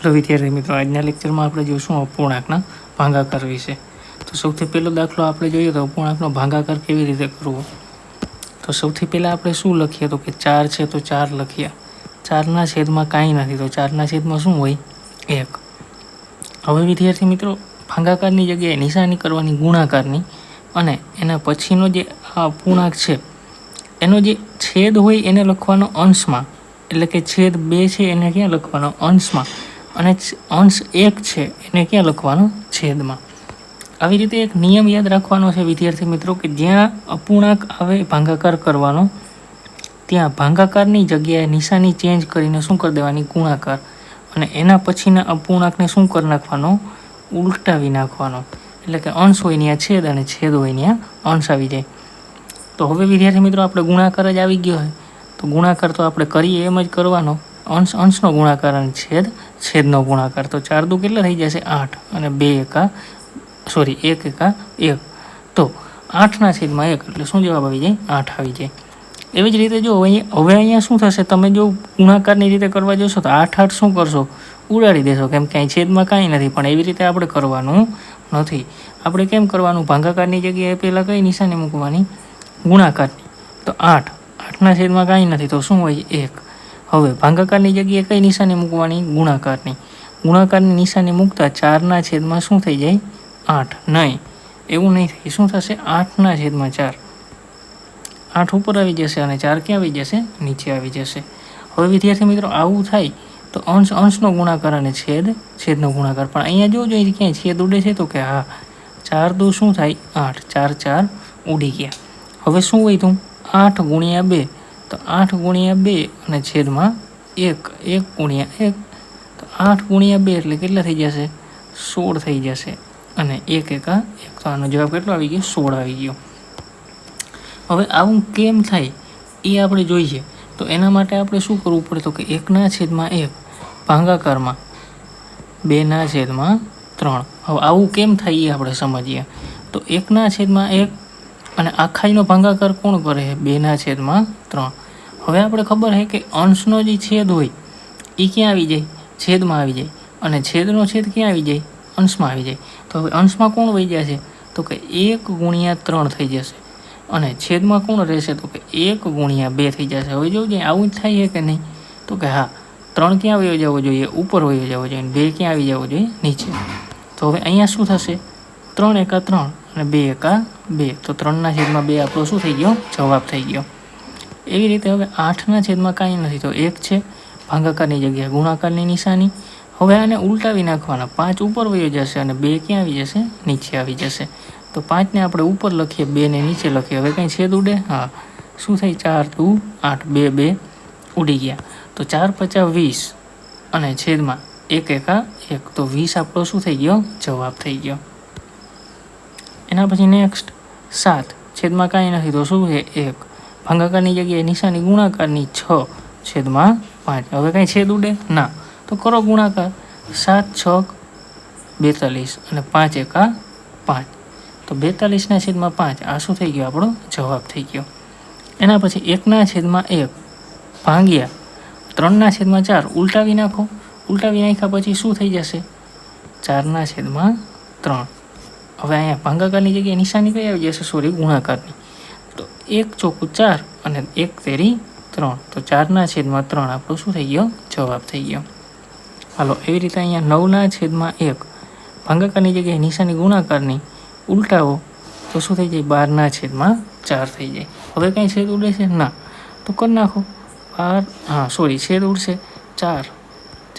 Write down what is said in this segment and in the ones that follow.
Hello વિદ્યાર્થી મિત્રો, આજના લેક્ચરમાં આપણે જોઈશું અપૂર્ણાંકના ભાગાકાર વિશે। તો સૌથી પહેલો દાખલો આપણે જોઈએ તો અપૂર્ણાંકનો ભાગાકાર કેવી રીતે કરવો। તો સૌથી પહેલાં આપણે શું લખીએ તો કે 4 છે તો 4 લખીએ। 4ના છેદમાં કાંઈ નથી તો 4ના છેદમાં શું હોય 1। હવે વિદ્યાર્થી મિત્રો, ભાગાકારની જગ્યાએ નિશાની કરવાની ગુણાકારની, અને એના પછીનો જે આ અપૂર્ણાંક છે એનો જે છેદ હોય એને લખવાનો અંશમાં, એટલે કે છેદ 2 છે એને ક્યાં લખવાનો અંશમાં, અને અંશ 1 છે એને ક્યાં લખવાનો છેદમાં। આવી રીતે એક નિયમ યાદ રાખવાનો છે વિદ્યાર્થી મિત્રો કે જ્યાં અપૂર્ણાંક આવે ભાગાકાર કરવાનો, ત્યાં ભાગાકારની જગ્યાએ નિશાની ચેન્જ કરીને શું કરી દેવાની ગુણાકાર, અને એના પછીના અપૂર્ણાંકને શું કરી નાખવાનો ઉલટાવી નાખવાનો, એટલે કે અંશ હોય ત્યાં છેદ અને છેદ હોય ત્યાં અંશ આવી જાય। તો હવે વિદ્યાર્થી મિત્રો આપણે ગુણાકાર જ આવી ગયો હોય તો ગુણાકાર તો આપણે કરીએ એમ જ કરવાનો, અંશનો ગુણાકાર અને છેદનો ગુણાકાર। તો 4 દુ કેટલા થઈ જશે 8, અને 1 એકા 1 તો 8ના છેદમાં 1 એટલે શું જવાબ આવી જાય 8 આવી જાય। એવી જ રીતે જો હવે અહીંયા શું થશે, તમે જો ગુણાકારની રીતે કરવા જશો તો 8 શું કરશો ઉડાડી દેશો, કેમ કે અહીં છેદમાં કાંઈ નથી, પણ એવી રીતે આપણે કરવાનું નથી। આપણે કેમ કરવાનું, ભાગાકારની જગ્યાએ પહેલાં કઈ નિશાની મૂકવાની ગુણાકારની, તો 8ના છેદમાં કાંઈ નથી તો શું હોય 1। હવે ભાગાકારની જગ્યાએ કઈ નિશાની મૂકવાની ગુણાકારની નિશાની મૂકતા 4ના છેદમાં શું થઈ જાય 8, નહીં એવું નહીં થાય, શું થશે 8ના છેદમાં 4, 8 ઉપર આવી જશે અને 4 ક્યાં આવી જશે નીચે આવી જશે। હવે વિદ્યાર્થી મિત્રો આવું થાય તો અંશનો ગુણાકાર અને છેદનો ગુણાકાર, પણ અહીંયા જો જોઈએ ક્યાંય છેદ ઉડે છે તો કે હા 4 દુ શું થાય 8, 4 ઉડી ગયા। હવે શું હોય તું 8 ગુણ્યા 2, તો 8 ગુણ્યા 2 અને છેદમાં 1 ગુણ્યા 1, તો 8 ગુણ્યા 2 એટલે કેટલા થઈ જશે 16 થઈ જશે, અને 1 એકા 1, તો આનો જવાબ કેટલો આવી ગયો 16 આવી ગયો। હવે આવું કેમ થાય એ આપણે જોઈએ, તો એના માટે આપણે શું કરવું પડે તો કે 1ના છેદમાં 1 ભાગાકારમાં 2ના છેદમાં 3। હવે આવું કેમ થાય એ આપણે સમજીએ, તો 1ના છેદમાં 1 અને આખાઈનો ભાગાકાર કોણ કરે છે 2ના છેદમાં 3। હવે આપણે ખબર છે કે અંશનો જે છેદ હોય એ ક્યાં આવી જાય છેદમાં આવી જાય, અને છેદનો છેદ ક્યાં આવી જાય અંશમાં આવી જાય। તો હવે અંશમાં કોણ વહી જશે તો કે 1 ગુણ્યા 3 થઈ જશે, અને છેદમાં કોણ રહેશે તો કે 1 ગુણ્યા 2 થઈ જશે। હવે જોજો આવું જ થાય છે કે નહીં, તો કે હા 3 ક્યાં વયો જવો જોઈએ ઉપર વયો જવો જોઈએ, 2 ક્યાં આવી જવો જોઈએ નીચે। તો હવે અહીંયા શું થશે 3 એકા 3 અને 2 એકા 2, તો 3ના છેદમાં 2 આપણો શું થઈ ગયો જવાબ થઈ ગયો। એવી રીતે હવે 8ના છેદમાં કાંઈ નથી તો 1 છે, ભાગાકારની જગ્યાએ ગુણાકારની નિશાની। હવે આને ઉલટાવી નાખવાના, 5 ઉપર વયો જશે અને 2 ક્યાં આવી જશે નીચે આવી જશે। તો 5ને આપણે ઉપર લખીએ, 2ને નીચે લખીએ, હવે કંઈ છેદ ઉડે હા શું થાય 4 દુ 8, 2 ઉડી ગયા, તો 4 × 5 = 20 અને છેદમાં 1 એકા 1, તો 20 આપણો શું થઈ ગયો જવાબ થઈ ગયો। એના પછી નેક્સ્ટ 7 છેદમાં કાંઈ નથી તો શું છે 1, ભાગાકારની જગ્યાએ નિશાની ગુણાકારની 6 છેદમાં 5, હવે કાંઈ છેદ ઉડે ના, તો કરો ગુણાકાર, 7 × 6 = 42 અને 5 એકા 5, તો 42ના છેદમાં 5 આ શું થઈ ગયો આપણો જવાબ થઈ ગયો। એના પછી 1ના છેદમાં 1 ભાગ્યા 3ના છેદમાં 4 ઉલટાવી નાખો, ઉલટાવી નાખ્યા પછી શું થઈ જશે 4ના છેદમાં 3। હવે અહીંયા ભાગાકારની જગ્યાએ નિશાની કઈ આવી જશે ગુણાકારની, તો 1 ચોકું 4 અને 1 તેરી 3, તો 4ના છેદમાં 3 આપણો શું થઈ ગયો જવાબ થઈ ગયો। હાલો એવી રીતે અહીંયા 9ના છેદમાં 1 ભાગાકારની જગ્યાએ નિશાની ગુણાકારની ઉલટાવો તો શું થઈ જાય 12ના છેદમાં 4 થઈ જાય। હવે કંઈ છેદ ઉડે છે ના, તો કરી નાખો 12 છેદ ઉડશે 4,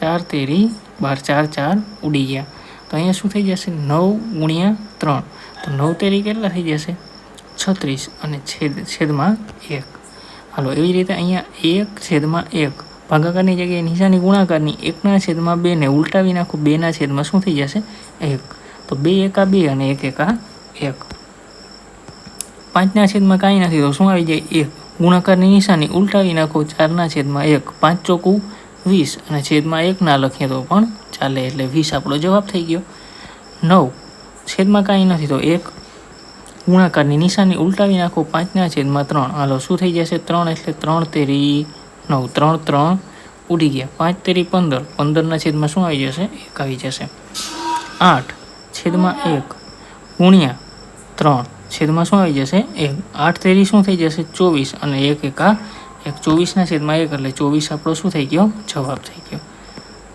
4 તેરી 12, 4 ઉડી ગયા, તો અહીંયા શું થઈ જશે 9 ગુણ્યા 3, તો 9 તેરી કેટલા થઈ જશે 36 અને છેદમાં 1। હાલો એવી રીતે અહીંયા 1 છેદમાં 1 ભાગાકારની જગ્યાએ નિશાની ગુણાકારની 1ના છેદમાં 2 ને ઉલટાવી નાખો, 2ના છેદમાં શું થઈ જશે 1, તો 2 એકા 2 અને 1 એકા 1। 5ના છેદમાં કાંઈ નથી તો શું આવી જાય 1, ગુણાકારની નિશાની ઉલટાવી નાખો, 4ના છેદમાં 1, 5 ચોકું 20 અને છેદમાં 1 ના લખીએ તો પણ ચાલે, એટલે 20 આપણો જવાબ થઈ ગયો। 9 છેદમાં કાંઈ નથી તો 1, ગુણાકારની નિશાની ઉલટાવી નાખો, 5ના છેદમાં 3, હાલો શું થઈ જશે 3 એટલે 3 તેરી 9, 3 3 ઉડી ગયા. 5 તેરી 15, 15ના છેદમાં શું આવી જશે? 1 આવી જશે. 8 છેદમાં 1 ગુણ્યા 3 છેદમાં શું આવી જશે? 1. 8 તેરી શું થઈ જશે? 24 અને 1 એકા 1, 24ના છેદમાં 1 એટલે 24 આપણો શું થઈ ગયો? જવાબ થઈ ગયો.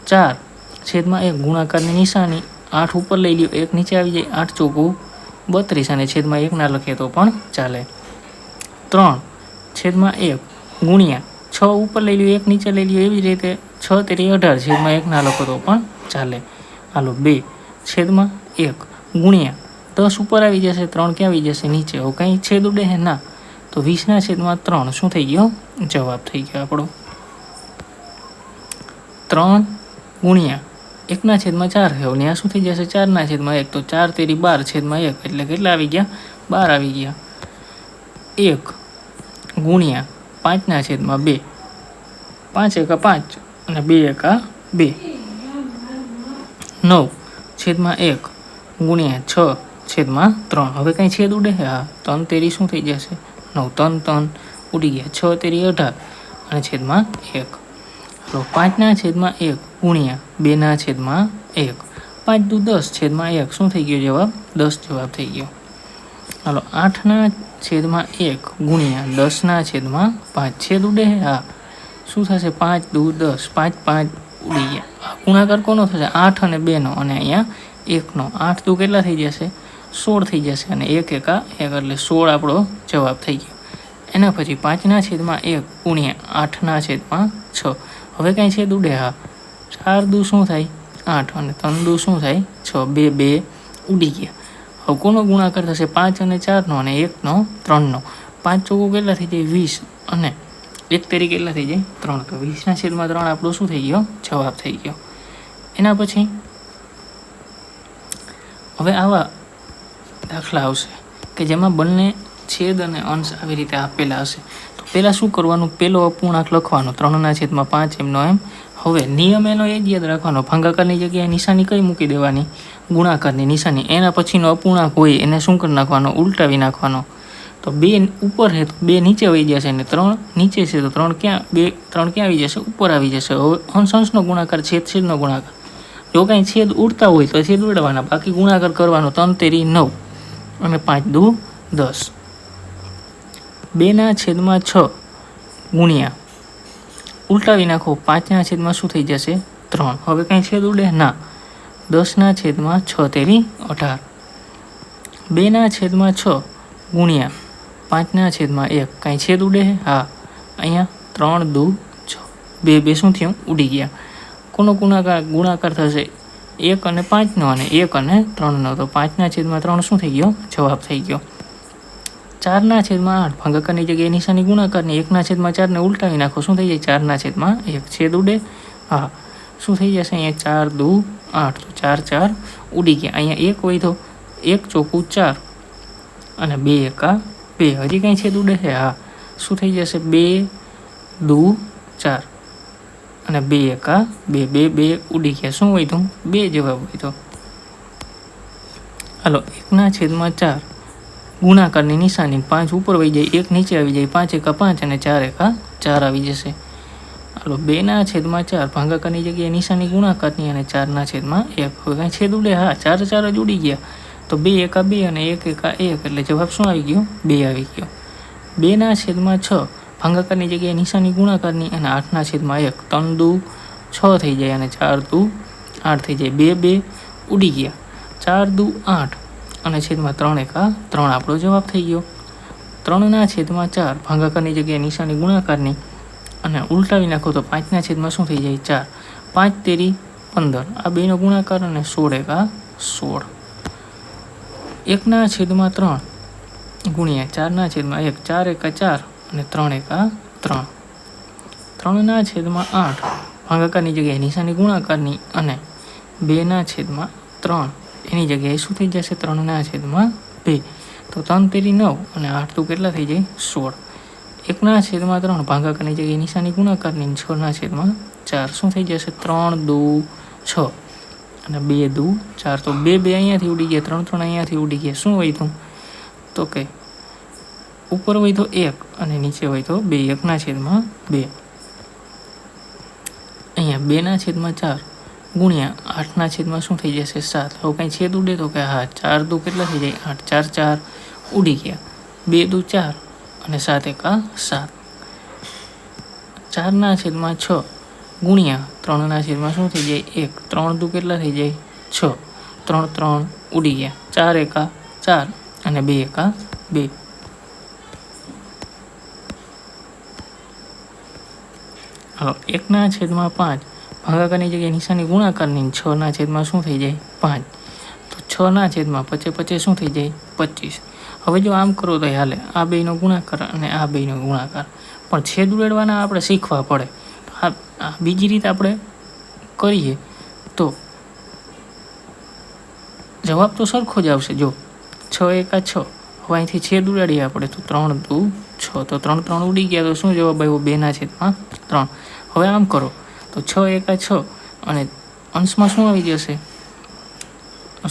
4 છેદમાં 1 ગુણાકારની નિશાની 8 ઉપર લઈ લ્યો, 1 નીચે આવી જાય, 8 ચોકું 32 અને છેદમાં 1 ના લખીએ તો પણ ચાલે. 3 છેદમાં 1 ગુણ્યા 6 ઉપર લઈ લ્યો, 1 નીચે લઈ લ્યો, એવી જ રીતે 6 તેરી 18 છેદમાં 1 ના લખો તો પણ ચાલે. હાલો 2 છેદમાં 1 ગુણ્યા 10 ઉપર આવી જશે, 3 ક્યાં આવી જશે? નીચે. હવે કંઈ છેદ ઉડે હે? ના. તો 20ના છેદમાં 3 શું થઈ ગયો? જવાબ થઈ ગયો આપણો. 3 ગુણ્યા 1ના છેદમાં 4 છે. હવે આ શું થઈ જશે? 4ના છેદમાં 1. તો 4 તેરી 12 છેદમાં 1 એટલે કેટલા આવી ગયા? 12 આવી ગયા. 1 ગુણ્યા 5ના છેદમાં 2, 5 એકા 5 અને 2 એકા 2. 9 છેદમાં 1 ગુણ્યા 6 છેદમાં 3. હવે કંઈ છેદ ઉડે? હા. 3 તેરી શું થઈ જશે? 9. 3 3 ઉડી ગયા. 6 તેરી 18 અને છેદમાં 1. તો 5ના છેદમાં 1 ગુણ્યા 2ના છેદમાં 1. 5 દુ 10 છેદમાં 1 શું થઈ ગયો જવાબ? 10 જવાબ થઈ ગયો. હાલો 8ના છેદમાં 1 ગુણ્યા 10ના છેદમાં 5. છેદ ઉડે? હા. શું થશે? 5 દુ 10, 5 5 ઉડી ગયા. આ ગુણાકાર કોનો થશે? 8 અને 2નો અને અહીંયા 1નો. 8 દુ કેટલા થઈ જશે? 16 થઈ જશે અને 1 એકા 1 એટલે 16 આપણો જવાબ થઈ ગયો. એના પછી 5ના છેદમાં 1 ગુણ્યા 8ના છેદમાં 6. હવે કાંઈ છેદ ઉડે? હા. 4 દુ શું થાય? 8 અને 3 દુ શું થાય? 6. 2 2 ઉડી ગયા. હવે કોનો ગુણાકાર થશે? 5 અને 4નો અને 1નો 3નો. 5 ચોખ્ખું કેટલા થઈ જાય? 20 અને 1 તેરી કેટલા થઈ જાય? 3. તો 20ના છેદમાં 3 આપણો શું થઈ ગયો? જવાબ થઈ ગયો. એના પછી હવે આવા દાખલા આવશે કે જેમાં બંને છેદ અને અંશ આવી રીતે આપેલા હશે. તો પહેલાં શું કરવાનું? પહેલો અપૂર્ણાંક લખવાનો 3ના છેદમાં 5 એમનો એમ. હવે નિયમ એનો એ જ યાદ રાખવાનો, ભાગાકારની જગ્યાએ નિશાની કઈ મૂકી દેવાની? ગુણાકારની નિશાની. એના પછીનો અપૂર્ણાંક હોય એને શું કરી નાખવાનો? ઉલટાવી નાખવાનો. તો 2 ઉપર છે તો 2 નીચે આવી જશે અને 3 નીચે છે તો 3 ક્યાં આવી જશે? ઉપર આવી જશે. હવે અંશ અંશનો ગુણાકાર, છેદ છેદનો ગુણાકાર. જો કાંઈ છેદ ઉડતા હોય તો છેદ ઉડવાના, બાકી ગુણાકાર કરવાનો. 3 તેરી 9 અને 5 દુ 10. 2ના છેદમાં 6 ગુણ્યા ઉલટાવી નાખો, 5ના છેદમાં શું થઈ જશે? 3. હવે કાંઈ છેદ ઉડે? ના. 10ના છેદમાં 6 તેરી 18. 2ના છેદમાં 6 ગુણ્યા 5ના છેદમાં 1. કાંઈ છેદ ઉડે? હા. અહીંયા 3 દુ 6. 2 2 શું થયું? ઉડી ગયા. કોનો ગુણાકાર થશે? 1 અને 5નો અને 1 અને 3નો. તો 5ના છેદમાં 3 શું થઈ ગયો? જવાબ થઈ ગયો. 4ના છેદમાં 8 ભાગાકારની જગ્યાએ નિશાની ગુણાકારની. 1ના છેદમાં 4ને ઉલટાવી નાખો, શું થઈ જાય? 4ના છેદમાં 1. છેદ ઉડે? હા. શું થઈ જશે? અહીંયા 4 દુ 8. તો 4 4 ઉડી ગયા. અહીંયા 1 હોય તો 1 ચોખ્ખું 4 અને 2 એકા 2. હજી કંઈ છેદ ઉડે છે? હા. શું થઈ જશે? 2 દુ 4 અને 2 એકા 2. 2 2 ઉડી ગયા. શું હોય તો? 2 જવાબ હોય તો. હાલો 1ના છેદમાં 4 ગુણાકારની નિશાની. 5 ઉપર વહી જાય, 1 નીચે આવી જાય, 5 એકા 5 અને 4 એકા 4 આવી જશે. હાલો 2ના છેદમાં 4 ભાગાકારની જગ્યાએ નિશાની ગુણાકારની અને 4ના છેદમાં 1. હવે કાંઈ છેદ ઉડે? હા. 4 4 જ ઉડી ગયા. તો 2 એકા 2 અને 1 એકા 1 એટલે જવાબ શું આવી ગયો? 2 આવી ગયો. 2ના છેદમાં 6 ભાગાકારની જગ્યાએ નિશાની ગુણાકારની અને 8ના છેદમાં 1. 3 દુ 6 થઈ જાય અને 4 દુ 8 થઈ જાય. 2 2 ઉડી ગયા. 4 દુ 8 અને છેદમાં 3 એકા 3 આપણો જવાબ થઈ ગયો. 3ના છેદમાં 4 ભાગાકારની જગ્યાએ નિશાની ગુણાકારની અને ઉલટાવી નાખો તો 5ના છેદમાં શું થઈ જાય? 4. 5 તેરી 15. આ બેનો ગુણાકાર અને 16 એકા 16. 1ના છેદમાં 3 ગુણ્યા 4ના છેદમાં 1. 4 એકા 4 અને 3 એકા 3. 3ના છેદમાં 8 ભાગાકારની જગ્યાએ નિશાની ગુણાકારની અને 2ના છેદમાં 3 એની જગ્યાએ શું થઈ જશે? 3ના છેદમાં 2. તો 3 તેરી 9 અને 8 તો કેટલા થઈ જાય? 16. 1ના છેદમાં 3 ભાગાકારની જગ્યાએ નિશાની ગુણાકારની 6ના છેદમાં 4. શું થઈ જશે? 3 દુ 6 અને 2 દુ 4. તો 2 2 અહીંયાથી ઉડી ગયા, 3 3 અહીંયાથી ઉડી ગયા. શું હોય તો કે ઉપર હોય તો 1 અને નીચે હોય તો 2. 1ના છેદમાં 2. 2/4 ગુણ્યા 8/, શું થઈ જશે 7। હવે કંઈ છેદ ઉડે તો કે હા, 4 દુ કેટલા થઈ જાય 8, 4 4 ઉડી ગયા, 2 દુ 4 અને 7 એકા 7। 4/6 ગુણ્યા 3/, શું થઈ જાય 1, 3 દુ કેટલા થઈ જાય 6, 3 3 ઉડી ગયા, 4 એકા 4 અને 2 એકા 2। હવે 1/5 ભાગાકારની જગ્યાએ નિશાની ગુણાકારની, 6/, શું થઈ જાય 5, તો 6/50 શું થઈ જાય 25। હવે જો આમ કરો તો હાલે, આ બેનો ગુણાકાર અને આ બેનો ગુણાકાર, પણ છેદ ઉડાડવાના આપણે શીખવા પડે। આ બીજી રીતે આપણે કરીએ તો જવાબ તો સરખો જ આવશે। જો 6 એકા 6, હવે અહીંથી છેદ ઉડાડીએ આપણે તો 3 દુ 6, તો 3 3 ઉડી ગયા, તો શું જવાબ આવ્યો 2/3। હવે આમ કરો તો 6 એકા 6 અને અંશમાં શું આવી જશે,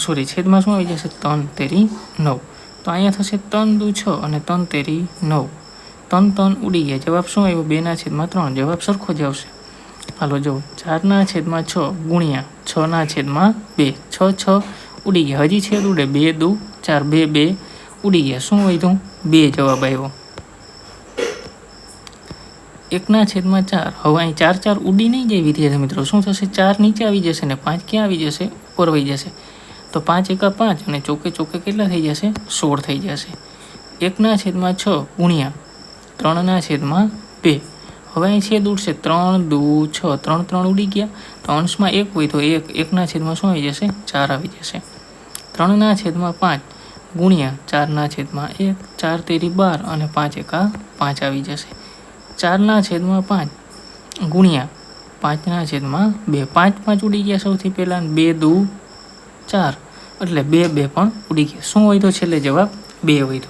સોરી છેદમાં શું આવી જશે 3 તેરી 9, તો અહીંયા થશે 3 દુ 6 અને 3 તેરી 9, 3 3 ઉડી ગયા, જવાબ શું આવ્યો 2/3, જવાબ સરખો જ આવશે। હાલો જો 4/6 ગુણ્યા 6/2, 6 6 ઉડી ગયા, હજી છેદ ઉડે, 2 દુ 4, 2 2 ઉડી ગયા, શું વધ્યું 2 જવાબ આવ્યો। 1/4, હવે અહીં 4 4 ઉડી નહીં જાય વિદ્યાર્થી મિત્રો, શું થશે 4 નીચે આવી જશે ને 5 ક્યાં આવી જશે, ઉપર વહી જશે, તો 5 એકા 5 અને ચોકે ચોકે કેટલા થઈ જશે 16 થઈ જશે। 1/6 ગુણ્યા 3/2, હવે અહીં છેદ ઉડશે, 3 દુ 6, 3 3 ઉડી ગયા, તો અંશમાં 1 હોય તો 1/1 શું આવી જશે 4 આવી જશે। 3/5 ગુણ્યા 4/1, 4 તેરી 12 અને 5 એકા 5 આવી જશે। 4/5 ગુણ્યા 5/2, 5 5 ઉડી ગયા સૌથી પહેલાં, 2 દુ 4 એટલે 2 2 પણ ઉડી ગયા, શું હોય તો છેલ્લે જવાબ 2 હોય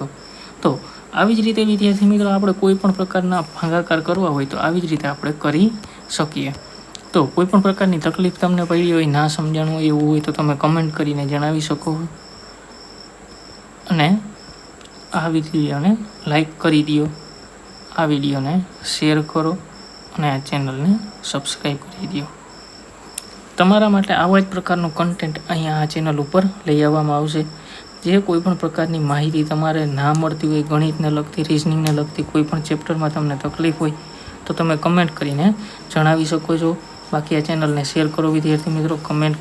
તો આવી જ રીતે વિદ્યાર્થી મિત્રો આપણે કોઈ પણ પ્રકારના ભાગાકાર કરવા હોય તો આવી જ રીતે આપણે કરી શકીએ। તો કોઈ પણ પ્રકારની તકલીફ તમને પડી હોય, ના સમજાણું હોય એવું હોય તો તમે કમેન્ટ કરીને જણાવી શકો, અને આ વિડીયોને લાઈક કરી દો, આ વિડીયોને શેર કરો અને આ ચેનલને સબસ્ક્રાઈબ કરી દો। તમારા માટે આવા જ પ્રકારનું કન્ટેન્ટ અહીંયા આ ચેનલ ઉપર લઈ આવવામાં આવશે। જે કોઈ પણ પ્રકારની માહિતી તમારે ના મળતી હોય, ગણિતને લગતી, રિઝનિંગને લગતી, કોઈ પણ ચેપ્ટરમાં તમને તકલીફ હોય તો તમે કમેન્ટ કરીને જણાવી શકો છો। બાકી આ ચેનલને શેર કરો વિદ્યાર્થી મિત્રો, કમેન્ટ